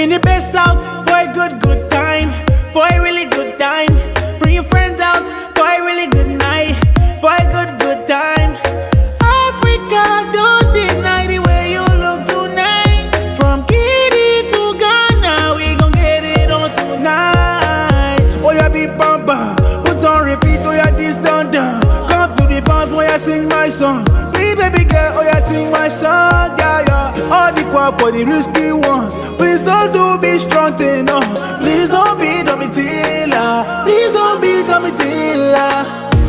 Bring the best out for a good time, for a really good time. Bring your friends out for a really good night, for a good time. Africa, don't deny the way you look tonight. From Kitty to Ghana, we gon' get it on tonight. Oh yeah, big bamba, put on repeat, oh yeah, this down. Come to the bounce, oh yeah, sing my song. Hey baby girl, oh yeah, sing my song, yeah, yeah. All the crap for the risky ones. Please don't do me strong thing, no. Please don't be Domitilla. Please don't be Domitilla.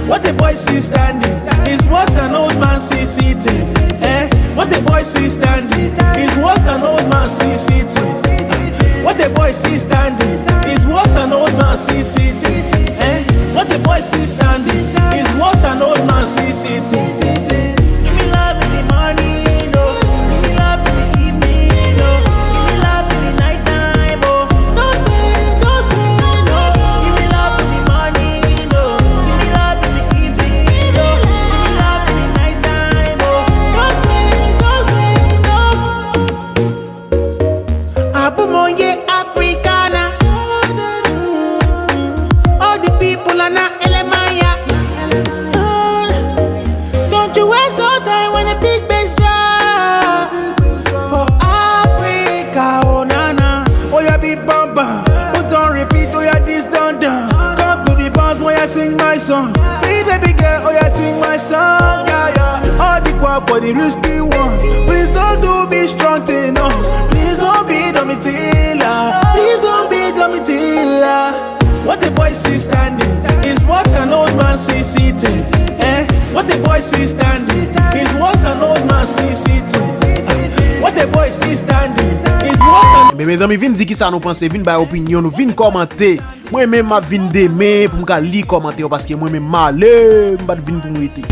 What the boy sees standing is what an old man sees sitting. What the boy sees standing is what an old man sees sitting. What the boy sees standing is what an old man sees sitting. What the boy sees standing is what an old man sees sitting. Give me love in the morning, oh. Give me love in the evening, oh. Give me love in the nighttime, oh. Don't say no. Give me love in the morning, oh. Give me love in the evening, oh. Give me love in the nighttime, oh. Don't say no. Abumonye Africana. All the people are not Elemaya. Don't you waste no time when a big bass drop. For Africa, oh nana. Oh yeah, big bamba. Put on repeat, oh yeah, this down. Come to the bounce, oh yeah, sing my song. Hey baby girl, oh yeah, sing my song, yeah, yeah. All the crap for the risky ones. Please don't do me strong thing, no. Please don't be Domitilla. Please don't be Domitilla. What the boy sees standing is what an old man sees sitting. What the boy sees standing is what an old man sees sitting. What the boy sees standing is what an... Mes amis, vin di ki sa nou pense, vin bay opinion nou, vin komante. Moi même ma vin deme pou m'ka li komante parce que moi même malé, m'pa vin pou m'wete.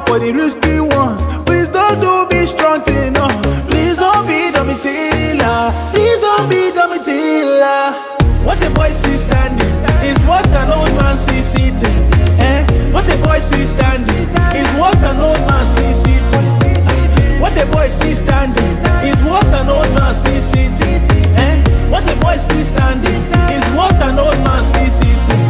For the risky ones, please don't do me strong thing, no. Please don't be Domitilla. Please don't be Domitilla. What the boy sees standing is what an old man sees sitting. What the boy sees standing is what an old man sees sitting. What the boy sees standing is what an old man sees sitting. What the boy sees standing is what an old man sees sitting.